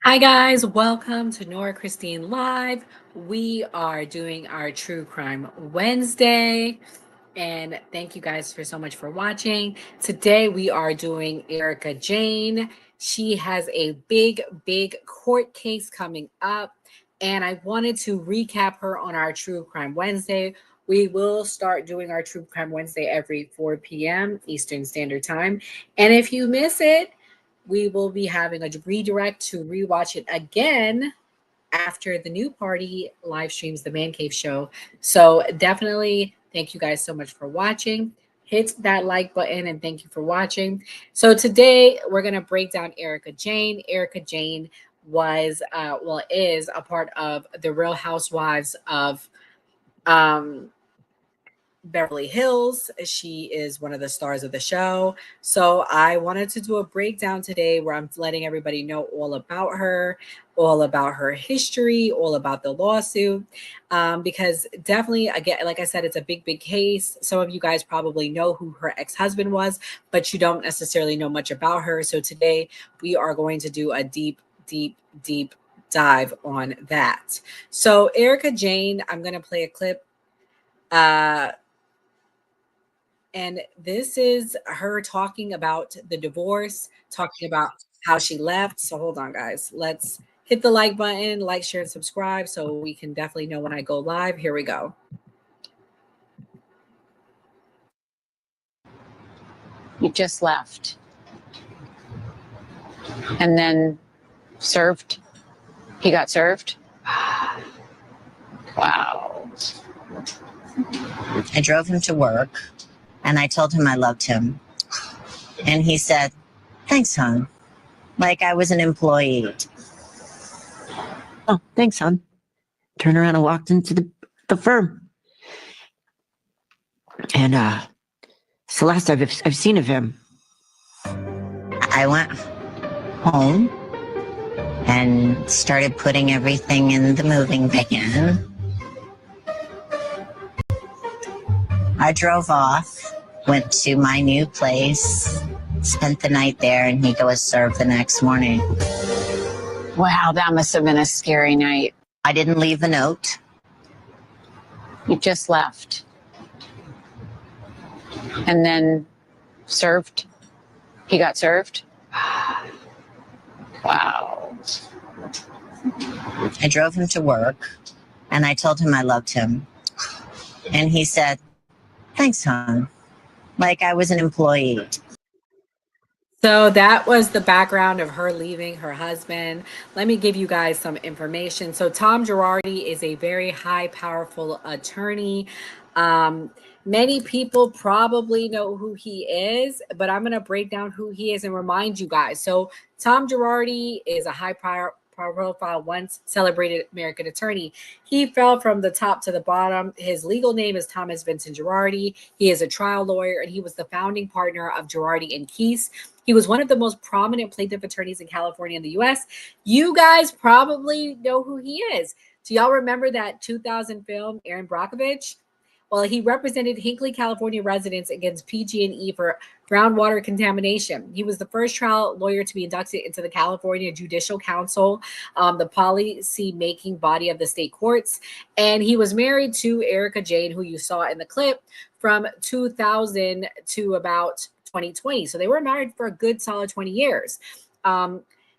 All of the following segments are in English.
Hi guys, welcome to Nora Christine Live. We are doing our True Crime Wednesday, and thank you guys for so much for watching. Today we are doing Erika Jayne. She has a big court case coming up, and I wanted to recap her on our True Crime Wednesday. We will start doing our True Crime Wednesday every 4 p.m. Eastern Standard Time, and if you miss it, we will be having a redirect to rewatch it again after the new party live streams the Man Cave show. So definitely thank you guys so much for watching. Hit that like button and thank you for watching. So today we're going to break down Erika Jayne. Erika Jayne is a part of the Real Housewives of Beverly Hills. She is one of the stars of the show. So I wanted to do a breakdown today where I'm letting everybody know all about her history, all about the lawsuit. Because definitely, again, like I said, it's a big case. Some of you guys probably know who her ex-husband was, but you don't necessarily know much about her. So today we are going to do a deep dive on that. So Erika Jayne, I'm going to play a clip. And this is her talking about the divorce, talking about how she left. So hold on, guys. Let's hit the like button, like, share, and subscribe so we can definitely know when I go live. Here we go. You just left. And then served. He got served. Wow. I drove him to work and I told him I loved him. And he said, "Thanks, hon." Like I was an employee. "Oh, thanks, hon." Turned around and walked into the firm. And it's the last I've seen of him. I went home and started putting everything in the moving van. I drove off, went to my new place, spent the night there, and he was served the next morning. Wow, that must have been a scary night. I didn't leave a note. You just left. And then served. He got served. Wow. I drove him to work and I told him I loved him. And he said, "Thanks, hon." Like I was an employee. So that was the background of her leaving her husband. Let me give you guys some information. So Tom Girardi is a very high, powerful attorney. Many people probably know who he is, but I'm going to break down who he is and remind you guys. So Tom Girardi is a high profile, once celebrated American attorney. He fell from the top to the bottom. His legal name is Thomas Vincent Girardi. He is a trial lawyer, and he was the founding partner of Girardi and Keese. He was one of the most prominent plaintiff attorneys in California and the U.S. You guys probably know who he is. Do y'all remember that 2000 film, Aaron Brockovich? Well, he represented Hinckley, California residents against PG&E for groundwater contamination. He was the first trial lawyer to be inducted into the California Judicial Council, the policy-making body of the state courts. And he was married to Erika Jayne, who you saw in the clip, from 2000 to about 2020. So they were married for a good solid 20 years.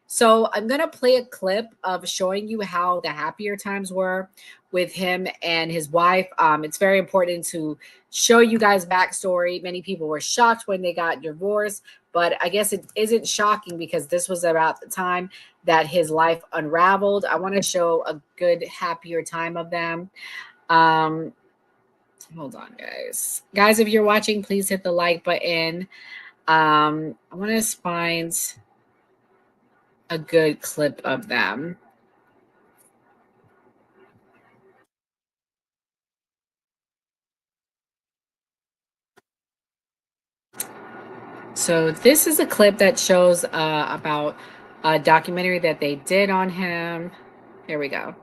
So I'm going to play a clip of showing you how the happier times were with him and his wife. It's very important to show you guys backstory. Many people were shocked when they got divorced, but I guess it isn't shocking because this was about the time that his life unraveled. I want to show a good, happier time of them. Hold on, guys. Guys, if you're watching, please hit the like button. I want to find a good clip of them. So this is a clip that shows about a documentary that they did on him. Here we go.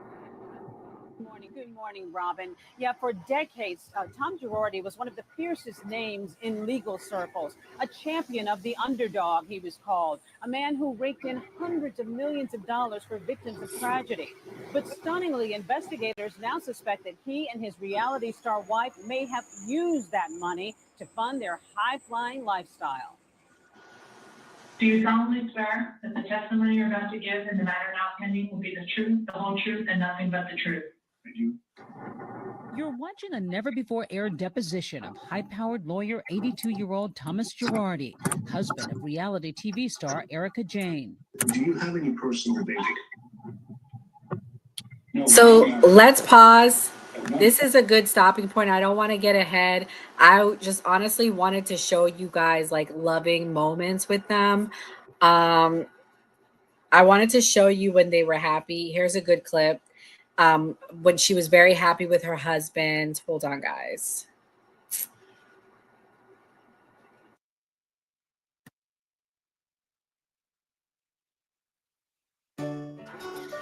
Good morning, Robin. Yeah, for decades, Tom Girardi was one of the fiercest names in legal circles. A champion of the underdog, he was called. A man who raked in hundreds of millions of dollars for victims of tragedy. But stunningly, investigators now suspect that he and his reality star wife may have used that money to fund their high-flying lifestyle. Do you solemnly swear that the testimony you're about to give in the matter now pending will be the truth, the whole truth, and nothing but the truth? I do. You're watching a never-before-aired deposition of high-powered lawyer 82-year-old Thomas Girardi, husband of reality TV star Erika Jayne. Do you have any personal data? No, So let's pause. This is a good stopping point. I don't want to get ahead. I just honestly wanted to show you guys like loving moments with them. I wanted to show you when they were happy. Here's a good clip. When she was very happy with her husband. Hold on, guys.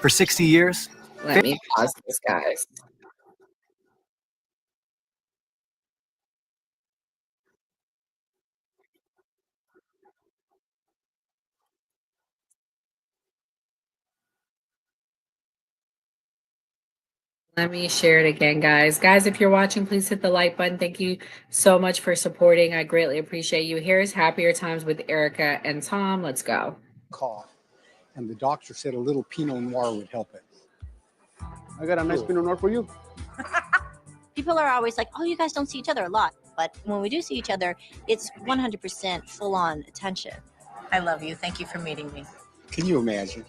For 60 years, Let me pause this, guys. Let me share it again, guys. Guys, if you're watching, please hit the like button. Thank you so much for supporting. I greatly appreciate you. Here's Happier Times with Erika and Tom. Let's go. Cough, and the doctor said a little Pinot Noir would help it. I got a nice Pinot Noir for you. People are always like, oh, you guys don't see each other a lot. But when we do see each other, it's 100% full-on attention. I love you. Thank you for meeting me. Can you imagine?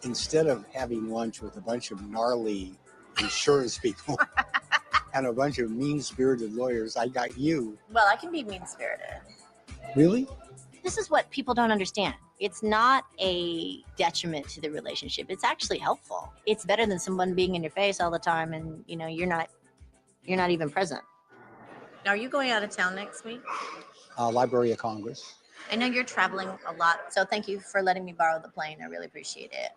Instead of having lunch with a bunch of gnarly insurance people and a bunch of mean-spirited lawyers, I got you. Well, I can be mean-spirited. Really? This is what people don't understand. It's not a detriment to the relationship. It's actually helpful. It's better than someone being in your face all the time and, you know, you're not even present. Are you going out of town next week? Library of Congress. I know you're traveling a lot, so thank you for letting me borrow the plane. I really appreciate it.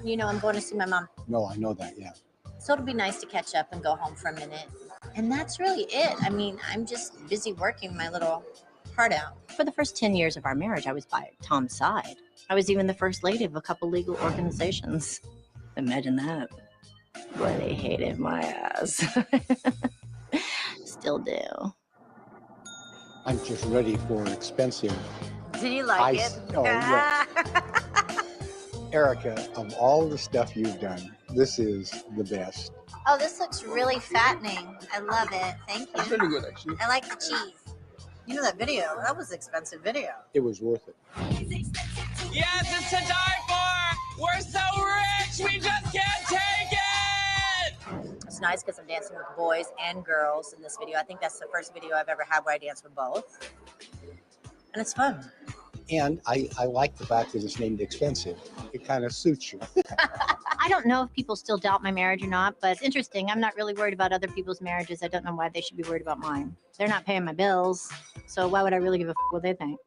You know, I'm going to see my mom. No, I know that, yeah. So it'll be nice to catch up and go home for a minute. And that's really it. I mean, I'm just busy working my little heart out. For the first 10 years of our marriage, I was by Tom's side. I was even the first lady of a couple legal organizations. Imagine that. Boy, they hated my ass. Still do. I'm just ready for expensive. Did you like it? Oh, yeah. Erika, of all the stuff you've done, this is the best. Oh, this looks really fattening. I love it. Thank you. It's really good, actually. I like the cheese. You know that video? That was an expensive video. It was worth it. Yes, it's to die for. We're so rich, we just can't take it. It's nice because I'm dancing with boys and girls in this video. I think that's the first video I've ever had where I dance with both. And it's fun. And I like the fact that it's named expensive. It kind of suits you. I don't know if people still doubt my marriage or not, but it's interesting. I'm not really worried about other people's marriages. I don't know why they should be worried about mine. They're not paying my bills, so why would I really give a what they think?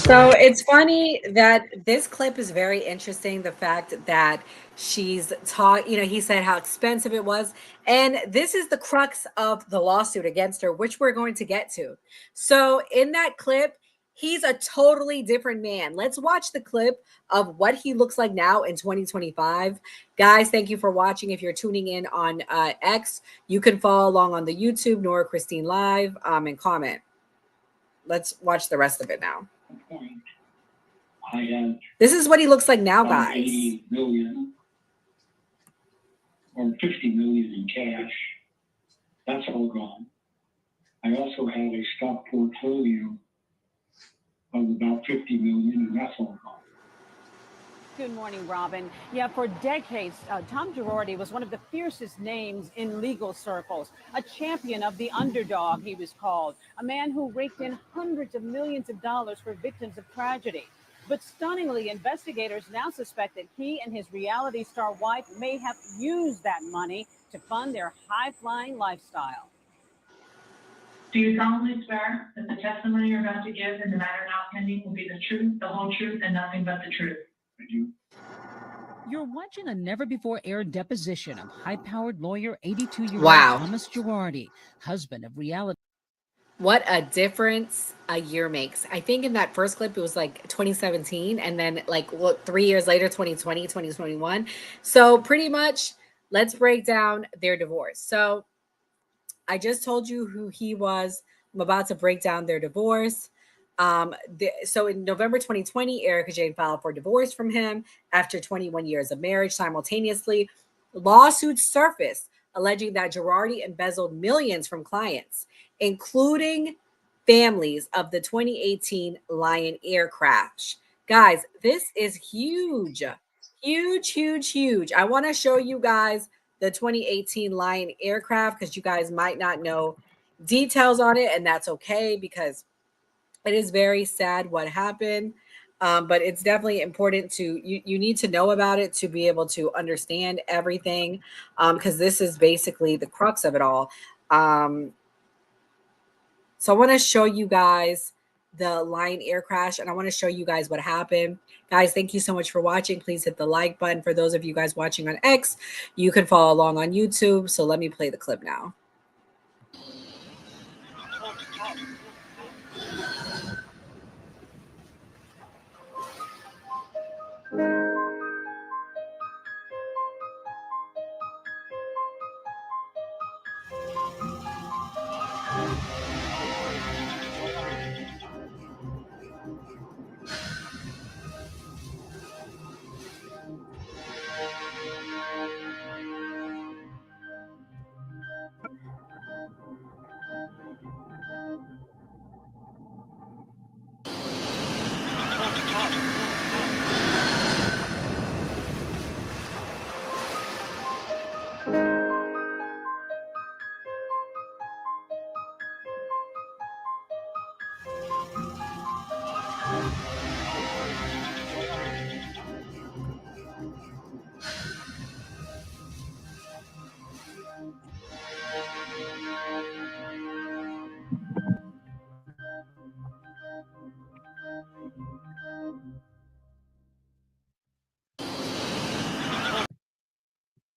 So it's funny that this clip is very interesting. The fact that she's he said how expensive it was. And this is the crux of the lawsuit against her, which we're going to get to. So in that clip, he's a totally different man. Let's watch the clip of what he looks like now in 2025. Guys, thank you for watching. If you're tuning in on X, you can follow along on the YouTube, Nora Christine Live, and comment. Let's watch the rest of it now. This is what he looks like now, guys. 80 million or 50 million in cash. That's all gone. I also had a stock portfolio of about 50 million, and that's all gone. Good morning, Robin. Yeah, for decades, Tom Girardi was one of the fiercest names in legal circles. A champion of the underdog, he was called. A man who raked in hundreds of millions of dollars for victims of tragedy. But stunningly, investigators now suspect that he and his reality star wife may have used that money to fund their high-flying lifestyle. Do you solemnly swear that the testimony you're about to give in the matter now pending will be the truth, the whole truth, and nothing but the truth? I do. You're watching a never-before-aired deposition of high-powered lawyer 82-year-old Wow. Thomas Girardi, husband of reality. What a difference a year makes. I think in that first clip, it was like 2017. And then like, what, 3 years later, 2020, 2021. So pretty much, let's break down their divorce. So I just told you who he was. I'm about to break down their divorce. So in November 2020, Erika Jayne filed for divorce from him after 21 years of marriage. Simultaneously, lawsuits surfaced alleging that Girardi embezzled millions from clients, including families of the 2018 Lion Air crash. Guys, this is huge. Huge, huge, huge. I want to show you guys the 2018 Lion aircraft because you guys might not know details on it, and that's okay because it is very sad what happened. But it's definitely important to you need to know about it to be able to understand everything because this is basically the crux of it all. So I want to show you guys the Lion air crash, and I want to show you guys what happened. Guys, thank you so much for watching. Please hit the like button. For those of you guys watching on X, you can follow along on YouTube. So let me play the clip now.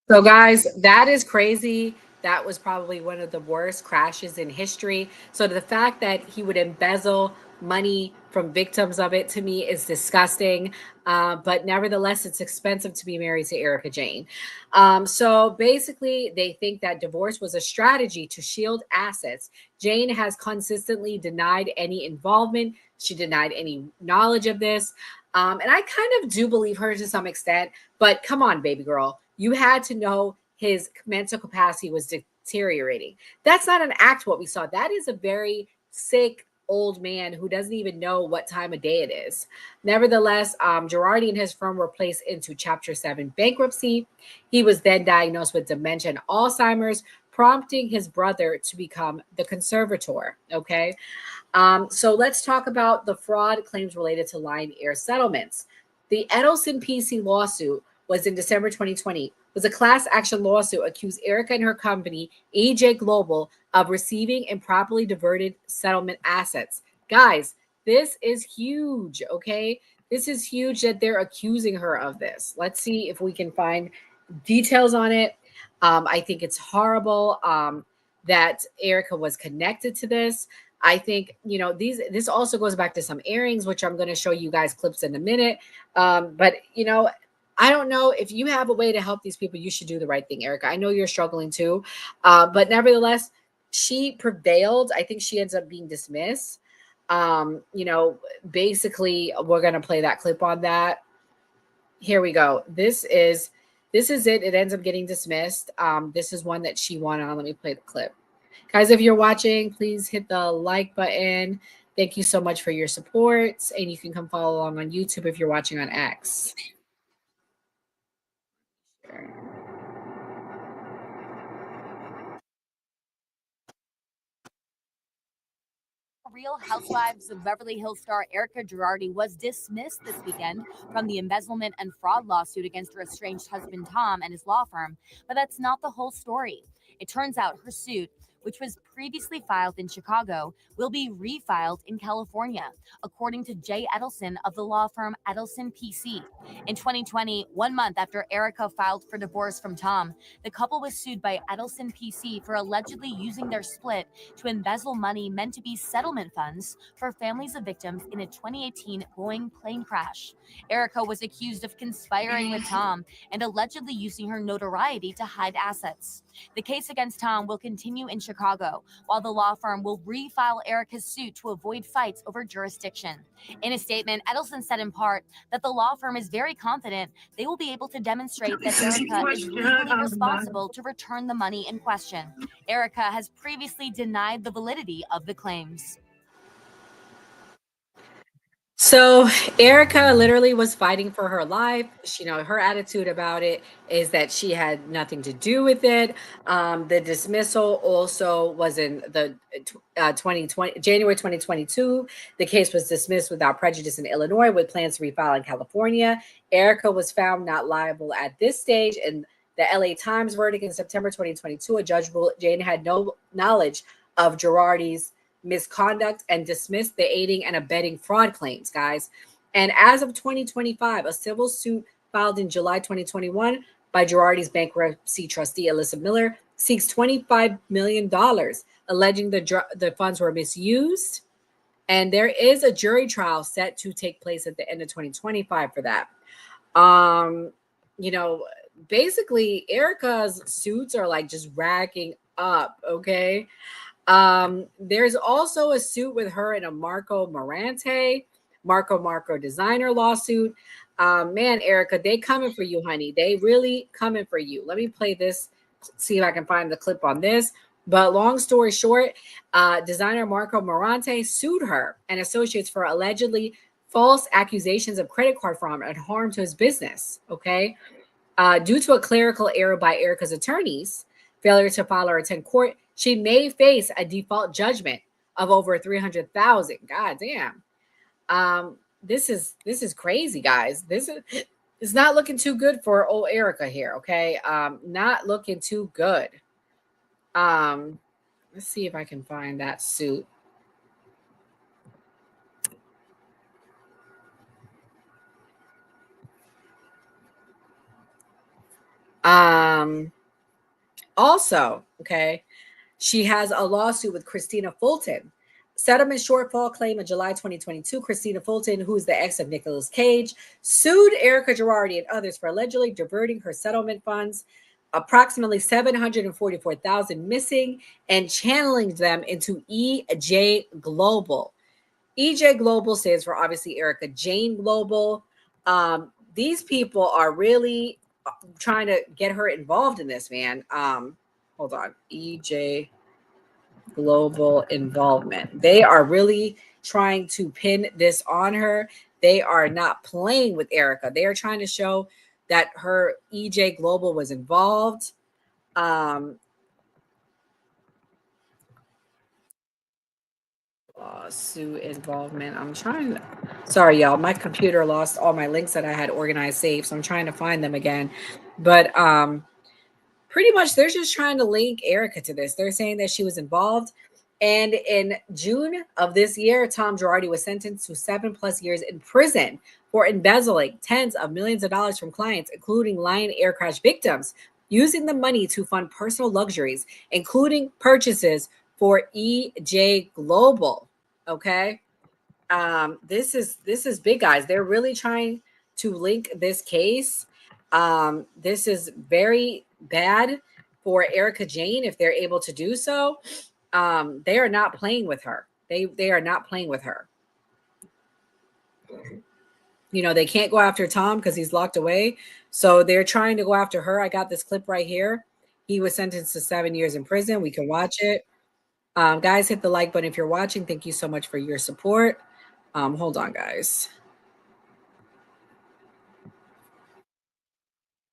So, guys, that is crazy. That was probably one of the worst crashes in history. So, the fact that he would embezzle money from victims of it to me is disgusting. But nevertheless, it's expensive to be married to Erika Jayne. So, basically, they think that divorce was a strategy to shield assets. Jayne has consistently denied any involvement, she denied any knowledge of this. And I kind of do believe her to some extent, but come on, baby girl. You had to know his mental capacity was deteriorating. That's not an act, what we saw. That is a very sick old man who doesn't even know what time of day it is. Nevertheless, Girardi and his firm were placed into Chapter 7 bankruptcy. He was then diagnosed with dementia and Alzheimer's, prompting his brother to become the conservator. Okay. So let's talk about the fraud claims related to Lion Air settlements. The Edelson PC lawsuit was in December 2020, was a class action lawsuit accused Erika and her company, AJ Global, of receiving improperly diverted settlement assets. Guys, this is huge, okay? This is huge that they're accusing her of this. Let's see if we can find details on it. I think it's horrible that Erika was connected to this. I think, this also goes back to some earrings, which I'm going to show you guys clips in a minute. But, I don't know if you have a way to help these people, you should do the right thing, Erika. I know you're struggling too. But nevertheless, she prevailed. I think she ends up being dismissed. Basically, we're going to play that clip on that. Here we go. This is it. It ends up getting dismissed. This is one that she won on. Let me play the clip. Guys, if you're watching, please hit the like button. Thank you so much for your support. And you can come follow along on YouTube if you're watching on X. Real Housewives of Beverly Hills star Erika Jayne was dismissed this weekend from the embezzlement and fraud lawsuit against her estranged husband Tom and his law firm, but that's not the whole story. It turns out her suit, which was previously filed in Chicago, will be refiled in California, according to Jay Edelson of the law firm Edelson PC. In 2020, 1 month after Erika filed for divorce from Tom, the couple was sued by Edelson PC for allegedly using their split to embezzle money meant to be settlement funds for families of victims in a 2018 Boeing plane crash. Erika was accused of conspiring with Tom and allegedly using her notoriety to hide assets. The case against Tom will continue in Chicago, while the law firm will refile Erika's suit to avoid fights over jurisdiction. In a statement, Edelson said in part that the law firm is very confident they will be able to demonstrate that Erika is legally responsible to return the money in question. Erika has previously denied the validity of the claims. So Erika literally was fighting for her life. Her attitude about it is that she had nothing to do with it. The dismissal also was in the 2020 January 2022. The case was dismissed without prejudice in Illinois with plans to refile in California. Erika was found not liable at this stage. In the LA Times verdict in September 2022, a judge ruled Jayne had no knowledge of Girardi's misconduct and dismissed the aiding and abetting fraud claims, guys. And as of 2025, a civil suit filed in July 2021 by Girardi's bankruptcy trustee, Alyssa Miller, seeks $25 million, alleging the funds were misused. And there is a jury trial set to take place at the end of 2025 for that. Basically, Erika's suits are like just racking up, okay? There's also a suit with her in a Marco Marco designer lawsuit. Man, Erika, they coming for you, honey. They really coming for you. Let me play this, see if I can find the clip on this. But long story short, designer Marco Marante sued her and associates for allegedly false accusations of credit card fraud and harm to his business, okay? Due to a clerical error by Erika's attorneys, failure to file or attend court, she may face a default judgment of over $300,000. God damn. This is crazy, guys. This is not looking too good for old Erika here, okay? Not looking too good. Let's see if I can find that suit. Also, okay, she has a lawsuit with Christina Fulton. Settlement shortfall claim in July 2022. Christina Fulton, who is the ex of Nicolas Cage, sued Erika Jayne and others for allegedly diverting her settlement funds, approximately $744,000 missing, and channeling them into EJ Global. EJ Global stands for obviously Erika Jayne Global. These people are really trying to get her involved in this, man. Hold on. EJ Global involvement. They are really trying to pin this on her. They are not playing with Erika. They are trying to show that her EJ Global was involved. Lawsuit involvement. I'm trying to, sorry, y'all. My computer lost all my links that I had organized saved, so I'm trying to find them again. But pretty much they're just trying to link Erika to this. They're saying that she was involved. And in June of this year, Tom Girardi was sentenced to 7+ years in prison for embezzling tens of millions of dollars from clients, including Lion Air crash victims, using the money to fund personal luxuries, including purchases for EJ Global. Okay. This is big, guys. They're really trying to link this case. This is very bad for Erika Jayne if they're able to do so. They are not playing with her. They are not playing with her. They can't go after Tom because he's locked away. So they're trying to go after her. I got this clip right here. He was sentenced to 7 years in prison. We can watch it. Guys, hit the like button if you're watching. Thank you so much for your support. Hold on, guys.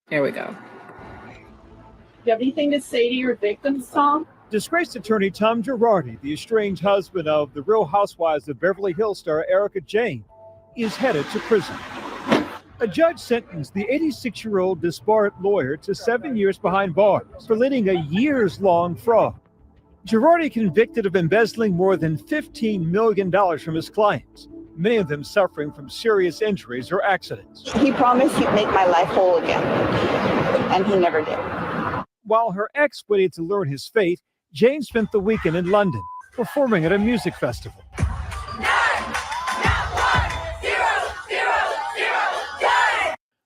Here we go. Do you have anything to say to your victims, Tom? Disgraced attorney Tom Girardi, the estranged husband of the Real Housewives of Beverly Hills star Erika Jayne, is headed to prison. A judge sentenced the 86-year-old disbarred lawyer to 7 years behind bars for leading a years-long fraud. Girardi convicted of embezzling more than $15 million from his clients, many of them suffering from serious injuries or accidents. He promised he'd make my life whole again, and he never did. While her ex waited to learn his fate, Jayne spent the weekend in London, performing at a music festival.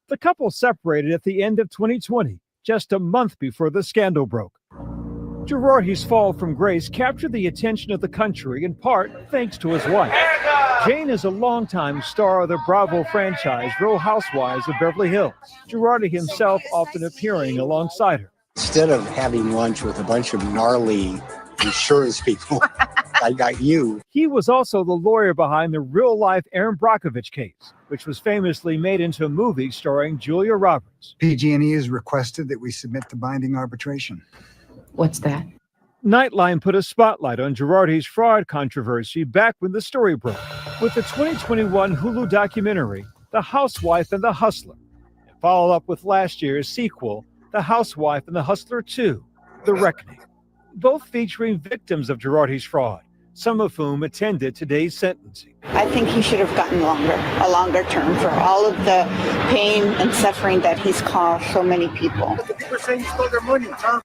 The couple separated at the end of 2020, just a month before the scandal broke. Girardi's fall from grace captured the attention of the country in part thanks to his wife. Jayne is a longtime star of the Bravo franchise Real Housewives of Beverly Hills, Girardi himself often appearing alongside her. Instead of having lunch with a bunch of gnarly insurance people, I got you. He was also the lawyer behind the real-life Aaron Brockovich case, which was famously made into a movie starring Julia Roberts. PG&E has requested that we submit to binding arbitration. What's that? Nightline put a spotlight on Girardi's fraud controversy back when the story broke, with the 2021 Hulu documentary, The Housewife and the Hustler, and followed up with last year's sequel, The Housewife and the Hustler 2, The Reckoning, both featuring victims of Girardi's fraud, some of whom attended today's sentencing. I think he should have gotten a longer term for all of the pain and suffering that he's caused so many people. But the people are saying he stole their money, Tom.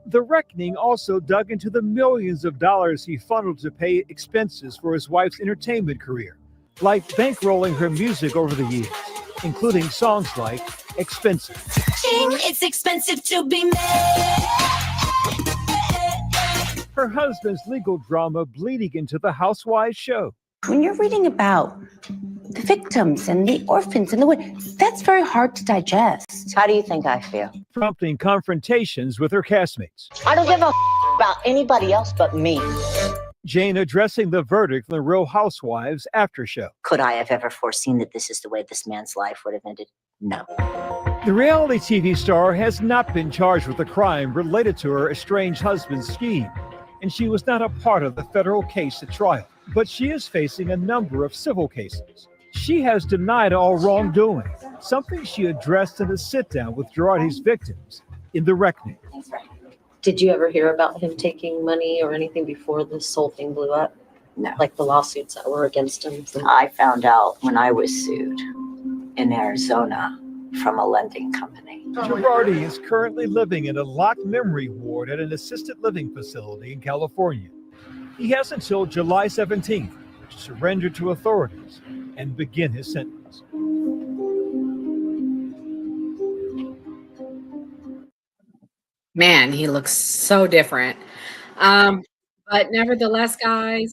The Reckoning also dug into the millions of dollars he funneled to pay expenses for his wife's entertainment career, like bankrolling her music over the years, including songs like Expensive. It's expensive to be made. Her husband's legal drama bleeding into the Housewives show. When you're reading about the victims and the orphans and that's very hard to digest. How do you think I feel? Prompting confrontations with her castmates. I don't give a about anybody else but me. Jayne addressing the verdict in the Real Housewives after show. Could I have ever foreseen that this is the way this man's life would have ended? No. The reality TV star has not been charged with a crime related to her estranged husband's scheme, and she was not a part of the federal case at trial. But she is facing a number of civil cases. She has denied all wrongdoing, something she addressed in a sit-down with Girardi's victims in The Reckoning. Did you ever hear about him taking money or anything before this whole thing blew up? No. Like the lawsuits that were against him? I found out when I was sued in Arizona from a lending company. Girardi is currently living in a locked memory ward at an assisted living facility in California. He has until July 17th to surrender to authorities and begin his sentence. Man, he looks so different. But nevertheless, guys,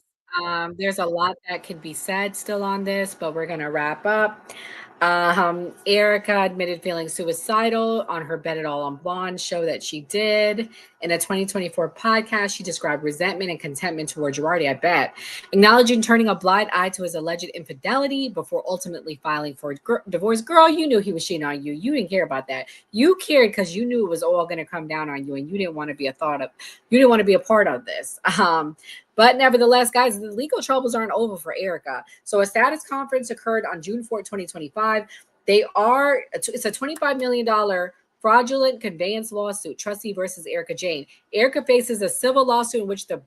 there's a lot that could be said still on this, but we're going to wrap up. Erika admitted feeling suicidal on her Bet It All on Blonde show that she did. In a 2024 podcast, she described resentment and contentment toward Girardi, I bet, acknowledging turning a blind eye to his alleged infidelity before ultimately filing for divorce. Girl, you knew he was cheating on you. You didn't care about that. You cared because you knew it was all going to come down on you, and you didn't want to be a part of this. But nevertheless, guys, the legal troubles aren't over for Erika. So a status conference occurred on June 4, 2025. It's a $25 million fraudulent conveyance lawsuit, trustee versus Erika Jayne. Erika faces a civil lawsuit in which the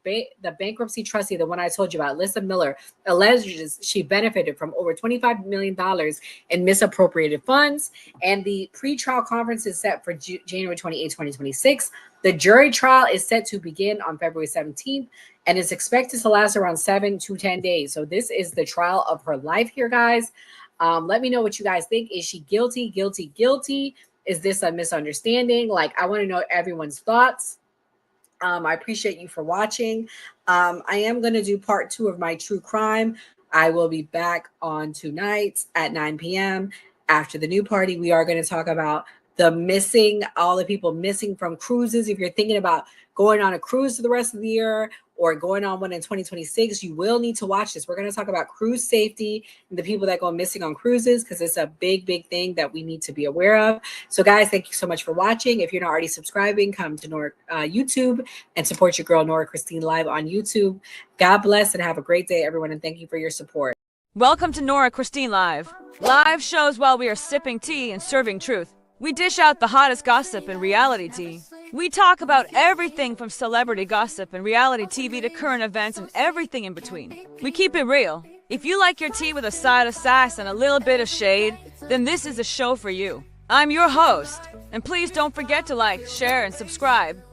bankruptcy trustee, the one I told you about, Lisa Miller, alleges she benefited from over $25 million in misappropriated funds. And the pretrial conference is set for January 28, 2026. The jury trial is set to begin on February 17th and is expected to last around 7 to 10 days. So this is the trial of her life here, guys. Let me know what you guys think. Is she guilty, guilty, guilty? Is this a misunderstanding? Like, I want to know everyone's thoughts. I appreciate you for watching. I am going to do part 2 of my true crime. I will be back on tonight at 9 p.m. After the new party, we are going to talk about all the people missing from cruises. If you're thinking about going on a cruise for the rest of the year, or going on one in 2026, you will need to watch this. We're going to talk about cruise safety and the people that go missing on cruises, because it's a big, big thing that we need to be aware of. So guys, thank you so much for watching. If you're not already subscribing, come to Nora YouTube and support your girl Nora Christine live on YouTube. God bless and have a great day, everyone, and thank you for your support. Welcome to Nora Christine Live. Live shows while we are sipping tea and serving truth. We dish out the hottest gossip and reality tea. We talk about everything from celebrity gossip and reality TV to current events and everything in between. We keep it real. If you like your tea with a side of sass and a little bit of shade, then this is a show for you. I'm your host, and please don't forget to like, share, and subscribe.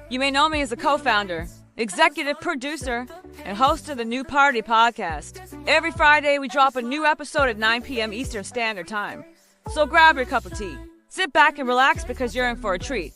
You may know me as a co-founder, executive producer, and host of the New Party podcast. Every Friday, we drop a new episode at 9 p.m. Eastern Standard Time. So grab your cup of tea. Sit back and relax because you're in for a treat.